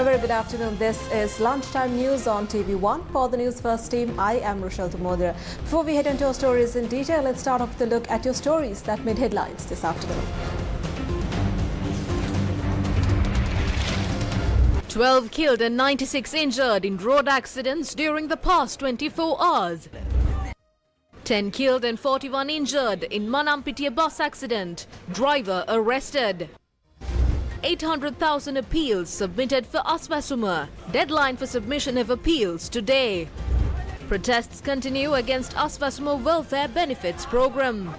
very good afternoon. This is Lunchtime News on TV1. For the News First team, I am Rochelle Tumodra. Before we head into our stories in detail, let's start off with a look at your stories that made headlines this afternoon. 12 killed and 96 injured in road accidents during the past 24 hours. 10 killed and 41 injured in Manampitia bus accident. Driver arrested. 800,000 appeals submitted for Aswasuma. Deadline for submission of appeals today. Protests continue against Aswasuma welfare benefits program.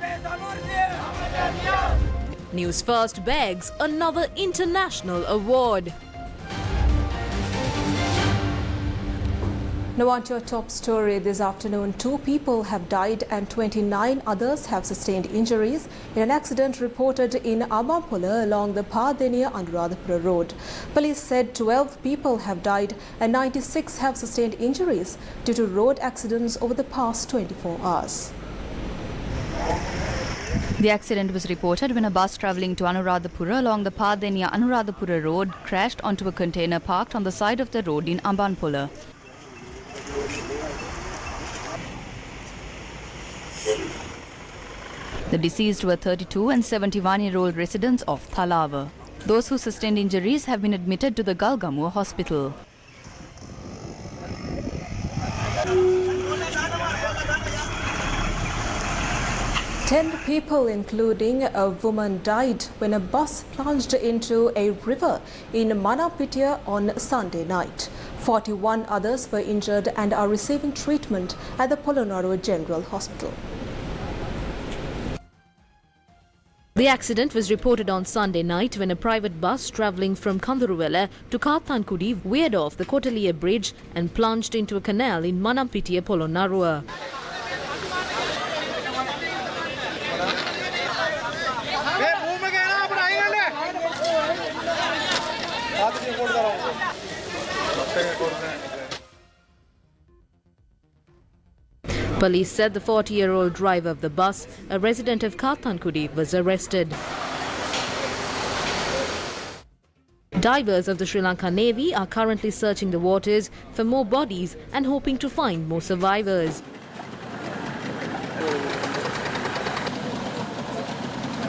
News First begs another international award. Now on to your top story this afternoon. 2 people have died and 29 others have sustained injuries in an accident reported in Amampula along the Padeniya-Anuradhapura road. Police said 12 people have died and 96 have sustained injuries due to road accidents over the past 24 hours. The accident was reported when a bus travelling to Anuradhapura along the Padeniya-Anuradhapura road crashed onto a container parked on the side of the road in Amampula. The deceased were 32 and 71-year-old residents of Thalava. Those who sustained injuries have been admitted to the Galgamuwa hospital. Ten people, including a woman, died when a bus plunged into a river in Manampitia on Sunday night. 41 others were injured and are receiving treatment at the Polonnaruwa General Hospital. The accident was reported on Sunday night when a private bus travelling from Kanduruvela to Kathankudi veered off the Kotaliya bridge and plunged into a canal in Manampitia, Polonnaruwa. Police said the 40-year-old driver of the bus, a resident of Kathankudi, was arrested. Divers of the Sri Lanka Navy are currently searching the waters for more bodies and hoping to find more survivors.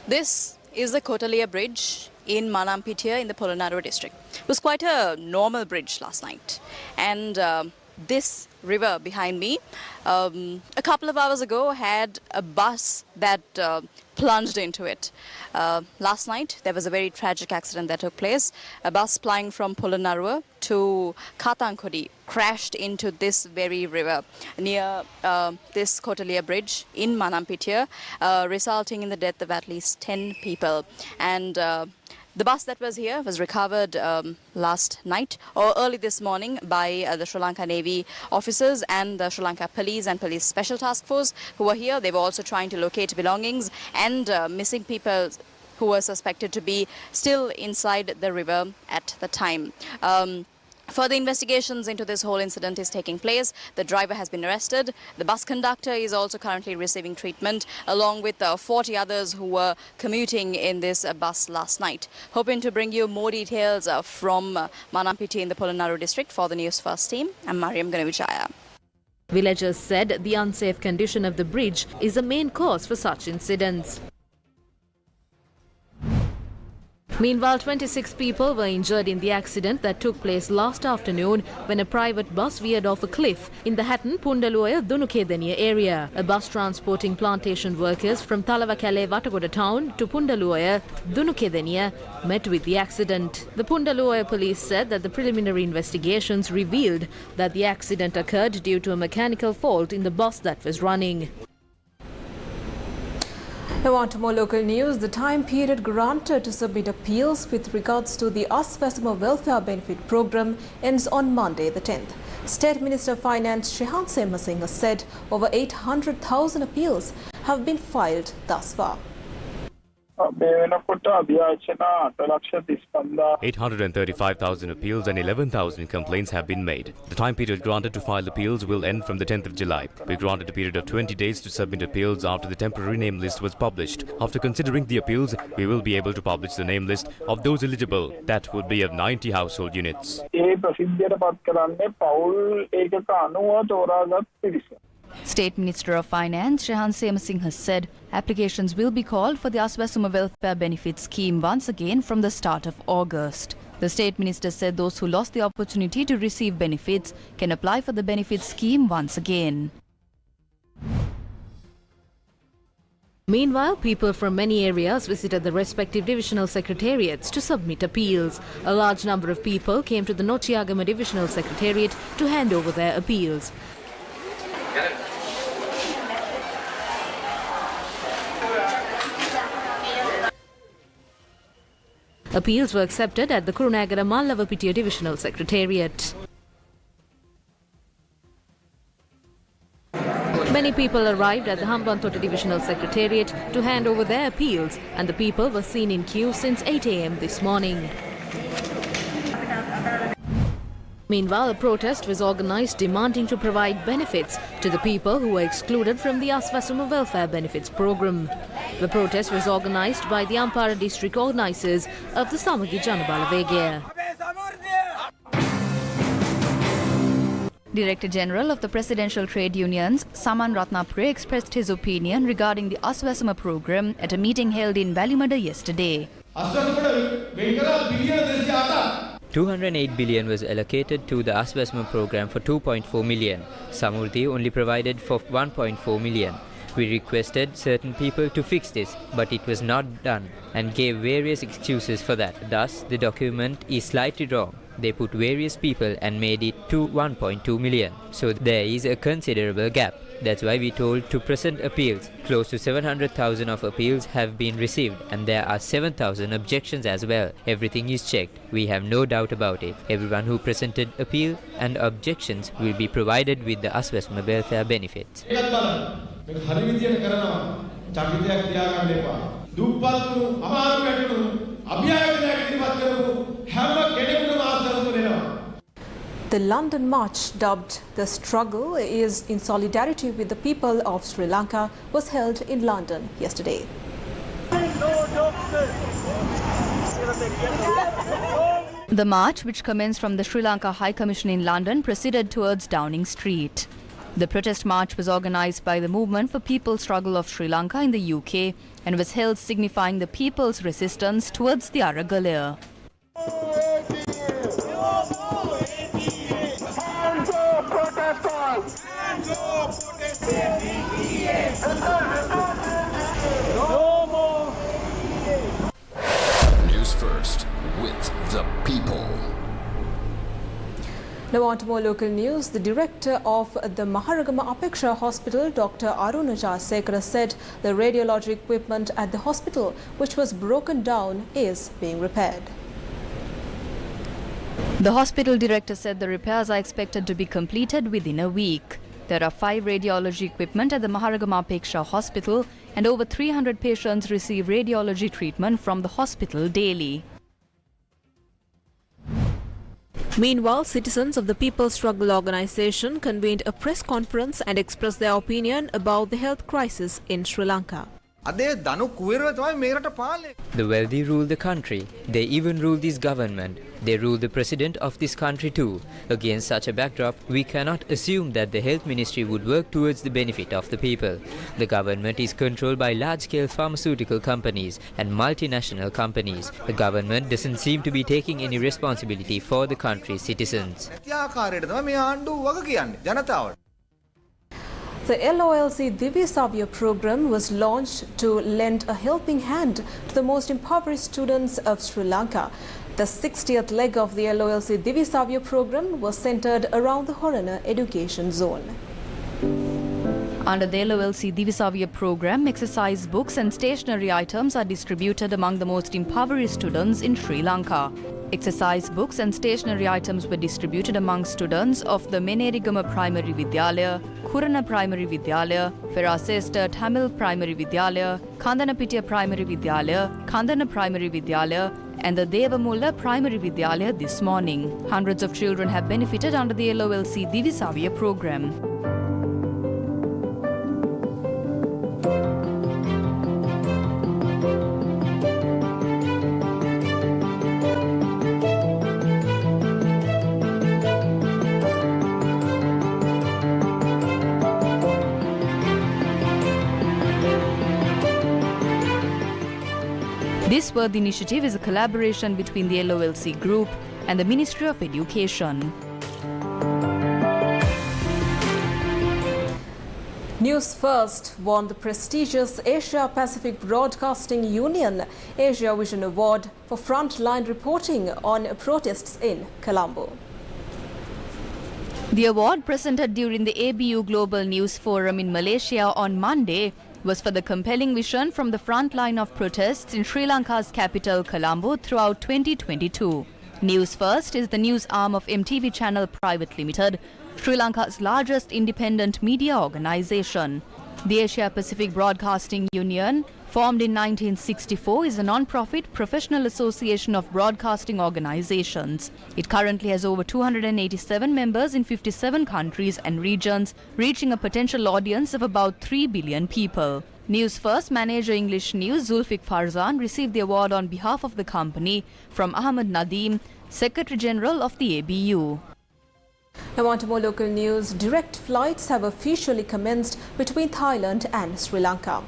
This is the Kotaliya Bridge in Manampitia in the Polonnaruwa district. It was quite a normal bridge last night, and this river behind me a couple of hours ago had a bus that plunged into it. Last night there was a very tragic accident that took place. A bus flying from Polonnaruwa to Kathankudi crashed into this very river near this Kotaliya bridge in Manampitia, resulting in the death of at least 10 people. And the bus that was here was recovered last night or early this morning by the Sri Lanka Navy officers and the Sri Lanka Police and Police Special Task Force who were here. They were also trying to locate belongings and missing people who were suspected to be still inside the river at the time. Further investigations into this whole incident is taking place. The driver has been arrested. The bus conductor is also currently receiving treatment, along with 40 others who were commuting in this bus last night. Hoping to bring you more details from Manampitia in the Polonnaruwa district. For the News First team, I'm Mariam Ganavijaya. Villagers said the unsafe condition of the bridge is the main cause for such incidents. Meanwhile, 26 people were injured in the accident that took place last afternoon when a private bus veered off a cliff in the Hatton-Pundaluoya-Dunukedeniya area. A bus transporting plantation workers from Thalawakale-Watagoda town to Pundaluoya-Dunukedeniya met with the accident. The Pundaluoya police said that the preliminary investigations revealed that the accident occurred due to a mechanical fault in the bus that was running. Now on to more local news. The time period granted to submit appeals with regards to the Aswasuma Welfare Benefit Program ends on Monday the 10th. State Minister of Finance Shehan Semasinga said over 800,000 appeals have been filed thus far. 835,000 appeals and 11,000 complaints have been made. The time period granted to file appeals will end from the 10th of July. We granted a period of 20 days to submit appeals after the temporary name list was published. After considering the appeals, we will be able to publish the name list of those eligible. That would be of 90 household units. State Minister of Finance Shehan Semasingh has said applications will be called for the Aswasuma Welfare Benefit Scheme once again from the start of August. The State Minister said those who lost the opportunity to receive benefits can apply for the benefit scheme once again. Meanwhile, people from many areas visited the respective divisional secretariats to submit appeals. A large number of people came to the Nochiagama Divisional Secretariat to hand over their appeals. Appeals were accepted at the Kurunagara Mallavapitiya Divisional Secretariat. Many people arrived at the Hambantota Divisional Secretariat to hand over their appeals, and the people were seen in queue since 8 a.m. this morning. Meanwhile, a protest was organised demanding to provide benefits to the people who were excluded from the Aswasuma Welfare Benefits Programme. The protest was organised by the Ampara district organisers of the Samagi Janabala Vegaya. Director General of the Presidential Trade Unions, Saman Ratnapure, expressed his opinion regarding the Aswasama programme at a meeting held in Valimada yesterday. 208 billion was allocated to the Aswasama program for 2.4 million. Samurthi only provided for 1.4 million. We requested certain people to fix this, but it was not done and gave various excuses for that. Thus, the document is slightly wrong. They put various people and made it to 1.2 million. So there is a considerable gap. That's why we told to present appeals. Close to 700,000 of appeals have been received, and there are 7,000 objections as well. Everything is checked. We have no doubt about it. Everyone who presented appeal and objections will be provided with the Aswasama welfare benefits. The London March, dubbed The Struggle is in Solidarity with the People of Sri Lanka, was held in London yesterday. The march, which commenced from the Sri Lanka High Commission in London, proceeded towards Downing Street. The protest march was organised by the Movement for People's Struggle of Sri Lanka in the UK and was held signifying the people's resistance towards the Aragalaya. News first with the people. Now on to more local news. The director of the Maharagama Apeksha Hospital, Dr. Aruna Jayasekara, said the radiology equipment at the hospital, which was broken down, is being repaired. The hospital director said the repairs are expected to be completed within a week. There are 5 radiology equipment at the Maharagama Apeksha Hospital, and over 300 patients receive radiology treatment from the hospital daily. Meanwhile, citizens of the People's Struggle Organisation convened a press conference and expressed their opinion about the health crisis in Sri Lanka. The wealthy rule the country. They even rule this government. They rule the president of this country too. Against such a backdrop, we cannot assume that the health ministry would work towards the benefit of the people. The government is controlled by large-scale pharmaceutical companies and multinational companies. The government doesn't seem to be taking any responsibility for the country's citizens. The LOLC Divya Savya program was launched to lend a helping hand to the most impoverished students of Sri Lanka. The 60th leg of the LOLC Divya Savya program was centered around the Horana education zone. Under the LOLC Divya Savya program, exercise books and stationery items are distributed among the most impoverished students in Sri Lanka. Exercise books and stationery items were distributed among students of the Menerigama Primary Vidyalaya, Kurana Primary Vidyalaya, Ferasesta Tamil Primary Vidyalaya, Kandanapitiya Primary Vidyalaya, Kandana Primary Vidyalaya, and the Devamulla Primary Vidyalaya this morning. Hundreds of children have benefited under the LOLC Divisavya program. This World initiative is a collaboration between the LOLC Group and the Ministry of Education. News First won the prestigious Asia Pacific Broadcasting Union Asia Vision Award for frontline reporting on protests in Colombo. The award, presented during the ABU Global News Forum in Malaysia on Monday, was for the compelling vision from the front line of protests in Sri Lanka's capital Colombo throughout 2022. News First is the news arm of MTV Channel Private Limited, Sri Lanka's largest independent media organisation. The Asia Pacific Broadcasting Union, formed in 1964, is a non-profit professional association of broadcasting organisations. It currently has over 287 members in 57 countries and regions, reaching a potential audience of about 3 billion people. News First manager English News Zulfiq Farzan received the award on behalf of the company from Ahmed Nadeem, Secretary General of the ABU. Now on to more local news. Direct flights have officially commenced between Thailand and Sri Lanka.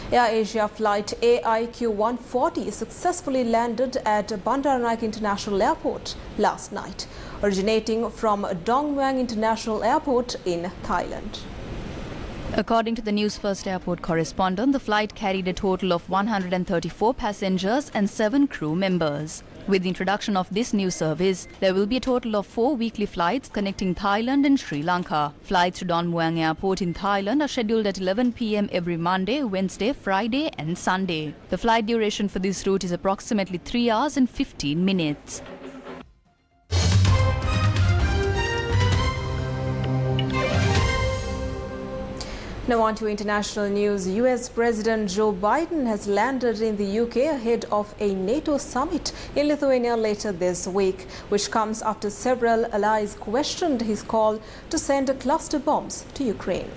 AirAsia flight AIQ-140 successfully landed at Bandaranaike International Airport last night, originating from Dong Muang International Airport in Thailand. According to the News First Airport correspondent, the flight carried a total of 134 passengers and 7 crew members. With the introduction of this new service, there will be a total of 4 weekly flights connecting Thailand and Sri Lanka. Flights to Don Muang Airport in Thailand are scheduled at 11 p.m. every Monday, Wednesday, Friday and Sunday. The flight duration for this route is approximately 3 hours and 15 minutes. Now on to international news. US President Joe Biden has landed in the UK ahead of a NATO summit in Lithuania later this week, which comes after several allies questioned his call to send cluster bombs to Ukraine.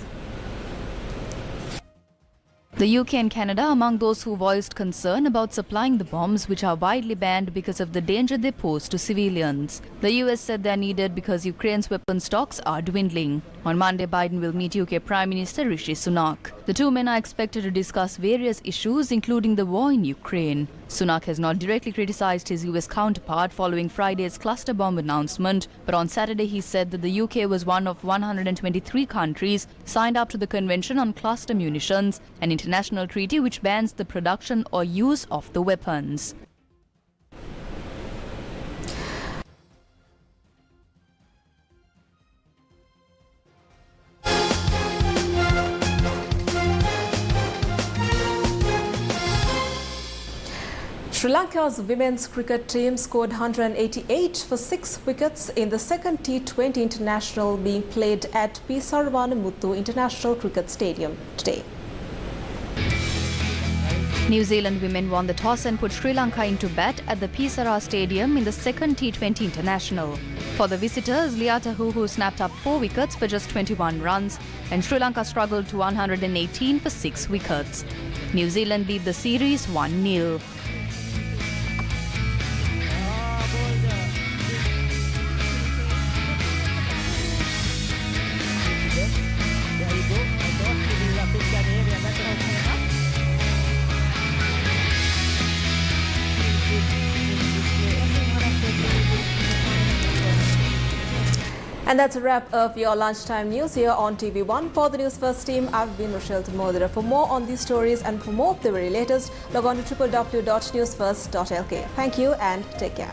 The UK and Canada among those who voiced concern about supplying the bombs, which are widely banned because of the danger they pose to civilians. The US said they are needed because Ukraine's weapon stocks are dwindling. On Monday, Biden will meet UK Prime Minister Rishi Sunak. The two men are expected to discuss various issues, including the war in Ukraine. Sunak has not directly criticized his US counterpart following Friday's cluster bomb announcement, but on Saturday he said that the UK was one of 123 countries signed up to the Convention on Cluster Munitions, an international treaty which bans the production or use of the weapons. Sri Lanka's women's cricket team scored 188 for 6 wickets in the second T20 international being played at P. Sarvanamuthu International Cricket Stadium today. New Zealand women won the toss and put Sri Lanka into bat at the Pisara Stadium in the second T20 international. For the visitors, Liata Huhu snapped up 4 wickets for just 21 runs and Sri Lanka struggled to 118 for 6 wickets. New Zealand lead the series 1-0. And that's a wrap of your lunchtime news here on TV1. For the News First team, I've been Rochelle Tamodera. For more on these stories and for more of the very latest, log on to www.newsfirst.lk. Thank you and take care.